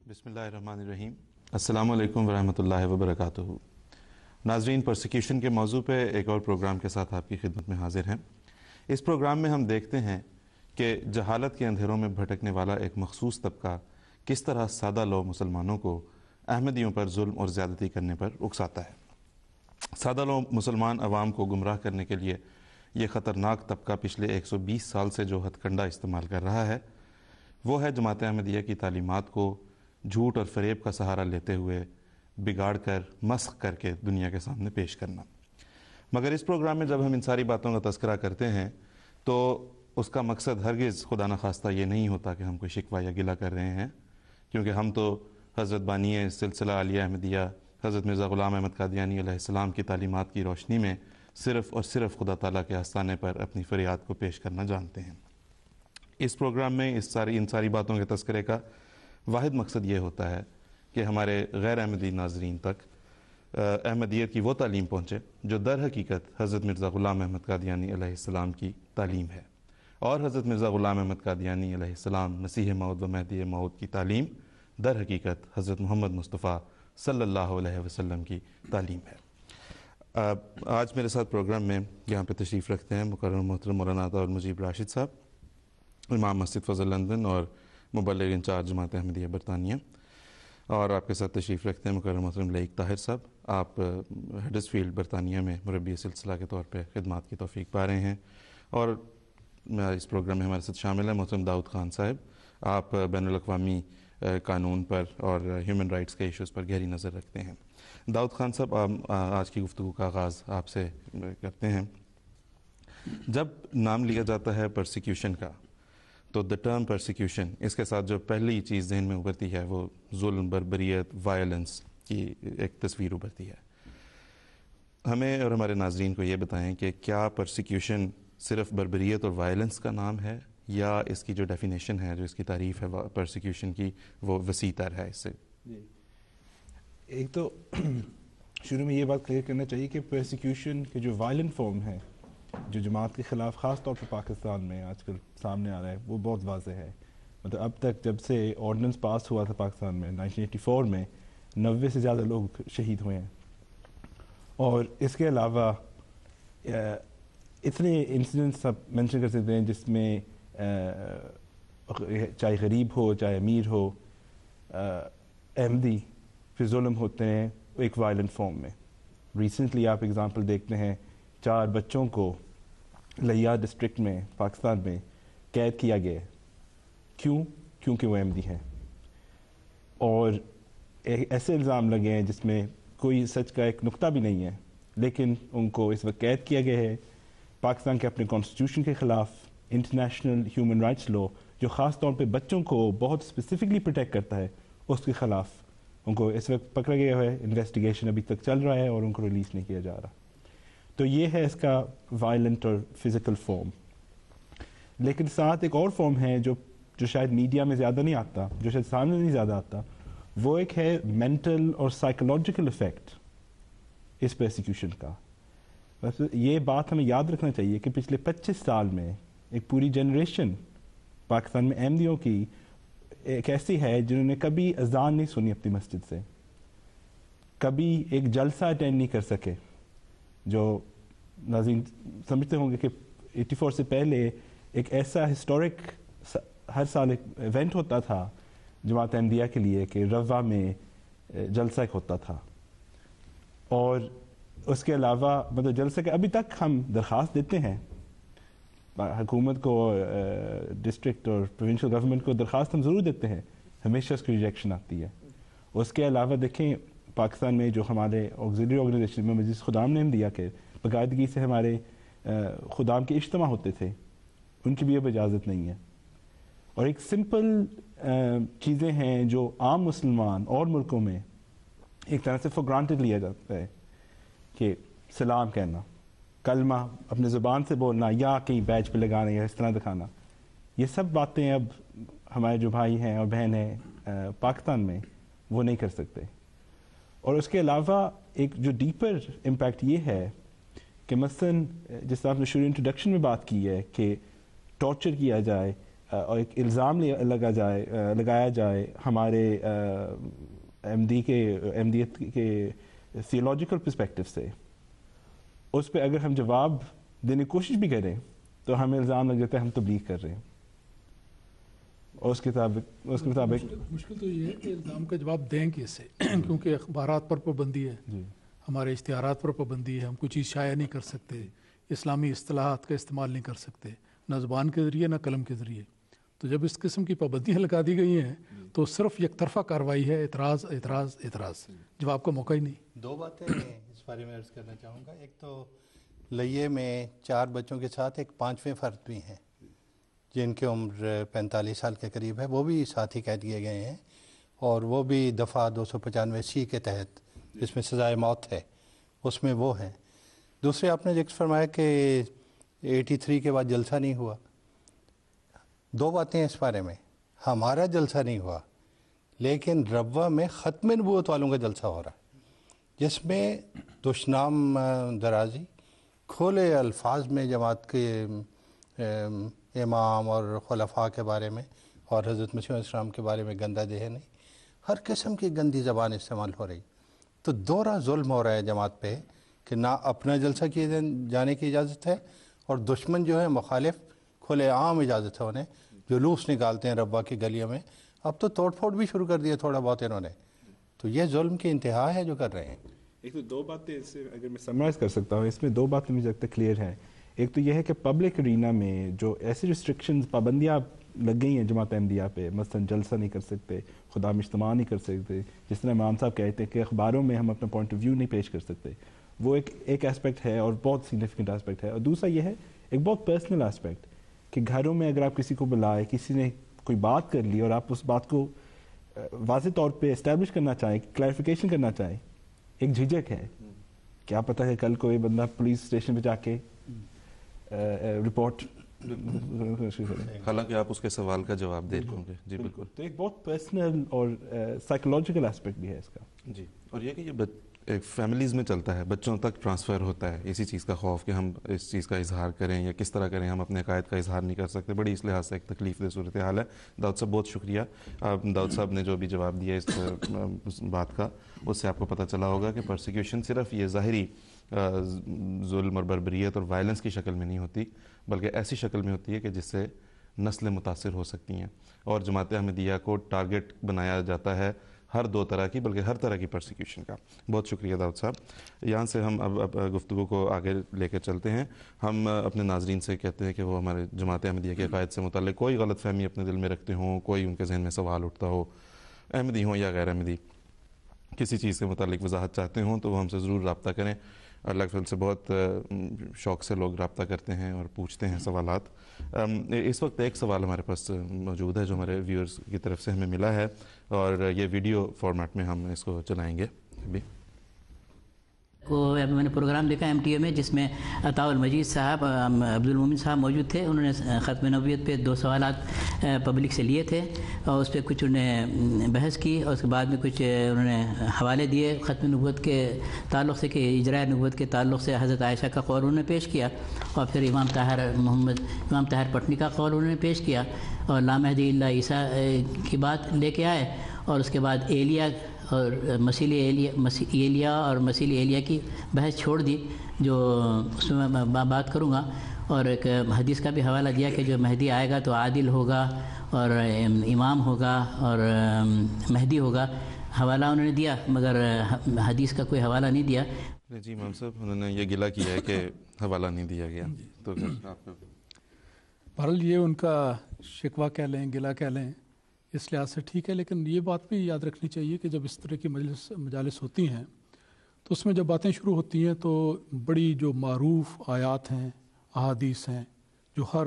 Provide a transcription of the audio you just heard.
بسم اللہ الرحمن الرحیم. السلام علیکم ورحمۃ اللہ وبرکاتہ. ناظرین، پرسیکیوشن کے موضوع پہ ایک اور پروگرام کے ساتھ آپ کی خدمت میں حاضر ہیں. اس پروگرام میں ہم دیکھتے ہیں کہ جہالت کے اندھیروں میں بھٹکنے والا ایک مخصوص طبقہ کس طرح سادہ لو مسلمانوں کو احمدیوں پر ظلم اور زیادتی کرنے پر اکساتا ہے. سادہ لو مسلمان عوام کو گمراہ کرنے کے لیے یہ خطرناک طبقہ پچھلے 120 سال سے جو ہتھ کنڈا استعمال کر رہا ہے وہ ہے جماعت احمدیہ کی تعلیمات کو جھوٹ اور فریب کا سہارا لیتے ہوئے بگاڑ کر مسخ کر کے دنیا کے سامنے پیش کرنا. مگر اس پروگرام میں جب ہم ان ساری باتوں کا تذکرہ کرتے ہیں تو اس کا مقصد ہرگز خدا نخواستہ یہ نہیں ہوتا کہ ہم کوئی شکوہ یا گلہ کر رہے ہیں، کیونکہ ہم تو حضرت بانی سلسلہ عالیہ احمدیہ حضرت مرزا غلام احمد قادیانی علیہ السلام کی تعلیمات کی روشنی میں صرف اور صرف خدا تعالیٰ کے آستانے پر اپنی فریاد کو پیش کرنا جانتے ہیں. اس پروگرام میں ان ساری باتوں کے تذکرے کا واحد مقصد یہ ہوتا ہے کہ ہمارے غیر احمدی ناظرین تک احمدیت کی وہ تعلیم پہنچے جو در حقیقت حضرت مرزا غلام احمد قادیانی علیہ السلام کی تعلیم ہے، اور حضرت مرزا غلام احمد قادیانی علیہ السلام مسیح موعود و مہدی موعود کی تعلیم در حقیقت حضرت محمد مصطفیٰ صلی اللہ علیہ وسلم کی تعلیم ہے. آج میرے ساتھ پروگرام میں یہاں پہ تشریف رکھتے ہیں مکرم محترم مولانا عطا المجیب راشد صاحب، امام مسجد فضل لندن اور مبلغ انچارج جماعت احمدیہ برطانیہ، اور آپ کے ساتھ تشریف رکھتے ہیں مکرم محترم لائق طاہر صاحب. آپ ہڈرسفیلڈ برطانیہ میں مربی سلسلہ کے طور پہ خدمات کی توفیق پا رہے ہیں. اور اس پروگرام میں ہمارے ساتھ شامل ہیں محترم داؤد خان صاحب. آپ بین الاقوامی قانون پر اور ہیومن رائٹس کے ایشوز پر گہری نظر رکھتے ہیں. داؤد خان صاحب، آج کی گفتگو کا آغاز آپ سے کرتے ہیں. جب نام لیا جاتا ہے پرسیکیوشن کا تو دا ٹرم پرسیکیوشن، اس کے ساتھ جو پہلی چیز ذہن میں ابھرتی ہے وہ ظلم، بربریت، وائلنس کی ایک تصویر ابھرتی ہے. ہمیں اور ہمارے ناظرین کو یہ بتائیں کہ کیا پرسیکیوشن صرف بربریت اور وائلنس کا نام ہے، یا اس کی جو ڈیفینیشن ہے، جو اس کی تعریف ہے پرسیکیوشن کی، وہ وسیع تر ہے اس سے؟ جی، ایک تو شروع میں یہ بات کلیئر کرنا چاہیے کہ پرسیکیوشن کے جو وائلنٹ فارم ہے جو جماعت کے خلاف خاص طور پہ پاکستان میں آج کل سامنے آ رہا ہے وہ بہت واضح ہے. مطلب اب تک جب سے آرڈیننس پاس ہوا تھا پاکستان میں 1984 میں 90 سے زیادہ لوگ شہید ہوئے ہیں، اور اس کے علاوہ اتنے انسیڈنٹس آپ مینشن کر سکتے ہیں جس میں چاہے غریب ہو چاہے امیر ہو، احمدی پھر ظلم ہوتے ہیں ایک وائلنٹ فارم میں. ریسنٹلی آپ اگزامپل دیکھتے ہیں 4 بچوں کو لیا ڈسٹرکٹ میں پاکستان میں قید کیا گیا. کیونکہ وہ احمدی ہیں، اور ایسے الزام لگے ہیں جس میں کوئی سچ کا ایک نقطہ بھی نہیں ہے، لیکن ان کو اس وقت قید کیا گیا ہے پاکستان کے اپنے کانسٹیٹیوشن کے خلاف. انٹرنیشنل ہیومن رائٹس لا جو خاص طور پہ بچوں کو بہت اسپیسیفکلی پروٹیکٹ کرتا ہے اس کے خلاف ان کو اس وقت پکڑا گیا ہے. انویسٹیگیشن ابھی تک چل رہا ہے اور ان کو ریلیز نہیں کیا جا رہا. تو یہ ہے اس کا وائلنٹ اور فزیکل فارم. لیکن ساتھ ایک اور فارم ہے جو شاید میڈیا میں زیادہ نہیں آتا، جو شاید سامنے نہیں زیادہ آتا، وہ ایک ہے مینٹل اور سائیکولوجیکل افیکٹ اس پرسیکیوشن کا. بس یہ بات ہمیں یاد رکھنا چاہیے کہ پچھلے 25 سال میں ایک پوری جنریشن پاکستان میں احمدیوں کی ایک ایسی ہے جنہوں نے کبھی اذان نہیں سنی اپنی مسجد سے، کبھی ایک جلسہ اٹینڈ نہیں کر سکے. جو ناظرین سمجھتے ہوں گے کہ 84 سے پہلے ایک ایسا ہسٹورک ہر سال ایک ایونٹ ہوتا تھا جماعت احمدیہ کے لیے کہ روا میں جلسہ ایک ہوتا تھا، اور اس کے علاوہ مطلب جلسے کے ابھی تک ہم درخواست دیتے ہیں حکومت کو، ڈسٹرکٹ اور پروونشل گورنمنٹ کو درخواست ہم ضرور دیتے ہیں، ہمیشہ اس کی ریجیکشن آتی ہے. اس کے علاوہ دیکھیں پاکستان میں جو ہمارے آگزیلری آرگنائزیشن میں مجلس خدام نے دیا کہ باقاعدگی سے ہمارے خدام کے اجتماع ہوتے تھے، ان کی بھی اب اجازت نہیں ہے. اور ایک سمپل چیزیں ہیں جو عام مسلمان اور ملکوں میں ایک طرح سے فور گرانٹڈ لیا جاتا ہے کہ سلام کہنا، کلمہ اپنے زبان سے بولنا، یا کہیں بیچ پہ لگانا یا اس طرح دکھانا، یہ سب باتیں اب ہمارے جو بھائی ہیں اور بہن ہیں پاکستان میں وہ نہیں کر سکتے. اور اس کے علاوہ ایک جو ڈیپر امپیکٹ یہ ہے کہ مثلاً جس طرح آپ نے شروع انٹروڈکشن میں بات کی ہے کہ ٹارچر کیا جائے اور ایک الزام لگایا جائے ہمارے احمدیت کے تھیولوجیکل پرسپیکٹو سے، اس پہ اگر ہم جواب دینے کی کوشش بھی کریں تو ہمیں الزام لگ جاتا ہے ہم تبلیغ کر رہے ہیں. اور اس کے مطابق مشکل تو یہ ہے کہ الزام کا جواب دیں کیسے، کیونکہ اخبارات پر پابندی ہے، ہمارے اشتہارات پر پابندی ہے، ہم کوئی چیز شائع نہیں کر سکتے، اسلامی اصطلاحات کا استعمال نہیں کر سکتے، نہ زبان کے ذریعے نہ قلم کے ذریعے. تو جب اس قسم کی پابندیاں لگا دی گئی ہیں تو صرف یک طرفہ کارروائی ہے، اعتراض اعتراض اعتراض، جواب کا موقع ہی نہیں. 2 باتیں اس بارے میں عرض کرنا چاہوں گا. ایک تو لئے میں 4 بچوں کے ساتھ ایک 5ویں فرد بھی ہیں جن کی عمر 45 سال کے قریب ہے، وہ بھی ساتھ ہی قید کیے گئے ہیں، اور وہ بھی دفعہ 295C کے تحت جس میں سزائے موت ہے اس میں وہ ہیں. دوسرے آپ نے ذکر فرمایا کہ 83 کے بعد جلسہ نہیں ہوا. 2 باتیں اس بارے میں. ہمارا جلسہ نہیں ہوا، لیکن ربوہ میں ختم نبوت والوں کا جلسہ ہو رہا ہے، جس میں دشنام درازی کھلے الفاظ میں جماعت کے امام اور خلفاء کے بارے میں اور حضرت مسیح علیہ السلام کے بارے میں گندہ دہنی، ہر قسم کی گندی زبان استعمال ہو رہی. تو دوہرا ظلم ہو رہا ہے جماعت پہ کہ نہ اپنا جلسہ کیے جانے کی اجازت ہے، اور دشمن جو ہے مخالف کھلے عام اجازت ہے انہیں، جلوس نکالتے ہیں ربوہ کی گلیوں میں. اب تو توڑ پھوڑ بھی شروع کر دیا تھوڑا بہت انہوں نے. تو یہ ظلم کی انتہا ہے جو کر رہے ہیں. ایک تو 2 باتیں اس سے اگر میں سمرائز کر سکتا ہوں، اس میں 2 باتیں مجھے لگتا ہے کلیئر ہیں. ایک تو یہ ہے کہ پبلک ارینا میں جو ایسی ریسٹرکشنز پابندیاں لگ گئی ہیں جماعت احمدیہ پہ، مثلا جلسہ نہیں کر سکتے، خدا میں اجتماع نہیں کر سکتے، جس طرح امام صاحب کہتے ہیں کہ اخباروں میں ہم اپنا پوائنٹ آف ویو نہیں پیش کر سکتے، وہ ایک ایسپیکٹ ہے اور بہت سگنیفیکنٹ ایسپیکٹ ہے. اور دوسرا یہ ہے ایک بہت پرسنل ایسپیکٹ کہ گھروں میں اگر آپ کسی کو بلائے، کسی نے کوئی بات کر لی اور آپ اس بات کو واضح طور پہ اسٹیبلش کرنا چاہیں، کلیریفیکیشن کرنا چاہیں، ایک جھجک ہے. کیا پتہ ہے کل کوئی بندہ پولیس اسٹیشن پہ جا کے رپورٹ، حالانکہ آپ اس کے سوال کا جواب دے ہوں گے. جی بالکل. تو ایک بہت پرسنل اور سائیکولوجیکل ایسپیکٹ بھی ہے اس کا. جی، اور یہ کہ یہ ایک فیملیز میں چلتا ہے، بچوں تک ٹرانسفر ہوتا ہے اسی چیز کا خوف کہ ہم اس چیز کا اظہار کریں یا کس طرح کریں، ہم اپنے عقائد کا اظہار نہیں کر سکتے. بڑی اس لحاظ سے ایک تکلیف دہ صورتحال ہے. داؤد صاحب بہت شکریہ. داؤد صاحب نے جو بھی جواب دیا اس بات کا، اس سے آپ کو پتہ چلا ہوگا کہ پرسیکیوشن صرف یہ ظاہری ظلم اور بربریت اور وائلنس کی شکل میں نہیں ہوتی، بلکہ ایسی شکل میں ہوتی ہے کہ جس سے نسلیں متاثر ہو سکتی ہیں. اور جماعت احمدیہ کو ٹارگٹ بنایا جاتا ہے ہر 2 طرح کی، بلکہ ہر طرح کی پرسیکیوشن کا. بہت شکریہ داؤد صاحب. یہاں سے ہم اب گفتگو کو آگے لے کے چلتے ہیں. ہم اپنے ناظرین سے کہتے ہیں کہ وہ ہمارے جماعت احمدیہ کے عقائد سے متعلق کوئی غلط فہمی اپنے دل میں رکھتے ہوں، کوئی ان کے ذہن میں سوال اٹھتا ہو، احمدی ہوں یا غیر احمدی، کسی چیز سے متعلق وضاحت چاہتے ہوں تو وہ ہم سے ضرور رابطہ کریں. اللہ کے فضل سے بہت شوق سے لوگ رابطہ کرتے ہیں اور پوچھتے ہیں سوالات. اس وقت ایک سوال ہمارے پاس موجود ہے جو ہمارے ویورز کی طرف سے ہمیں ملا ہے، اور یہ ویڈیو فارمیٹ میں ہم اس کو چلائیں گے. ابھی میں نے پروگرام دیکھا MTA میں جس میں عطاء المجید صاحب، عبدالمومن صاحب موجود تھے. انہوں نے ختم نبویت پہ 2 سوالات پبلک سے لیے تھے اور اس پہ کچھ انہوں نے بحث کی، اور اس کے بعد میں کچھ انہوں نے حوالے دیے ختم نبوت کے تعلق سے کہ اجراء نبوت کے تعلق سے حضرت عائشہ کا قول انہوں نے پیش کیا، اور پھر امام طاہر پٹنی کا قول انہوں نے پیش کیا، اور لا مہدی الا عیسیٰ کی بات لے کے آئے، اور اس کے بعد ایلیا اور مسیل ایلیا اور مسیل ایلیا کی بحث چھوڑ دی، جو اس میں میں بات کروں گا. اور ایک حدیث کا بھی حوالہ دیا کہ جو مہدی آئے گا تو عادل ہوگا اور امام ہوگا اور مہدی ہوگا. حوالہ انہوں نے دیا مگر حدیث کا کوئی حوالہ نہیں دیا. جی امام صاحب، انہوں نے یہ گلہ کیا ہے کہ حوالہ نہیں دیا گیا. تو بہرحال یہ ان کا شکوہ کہہ لیں، گلہ کہہ لیں، اس لحاظ سے ٹھیک ہے. لیکن یہ بات بھی یاد رکھنی چاہیے کہ جب اس طرح کی مجالس ہوتی ہیں تو اس میں جب باتیں شروع ہوتی ہیں تو بڑی جو معروف آیات ہیں، احادیث ہیں، جو ہر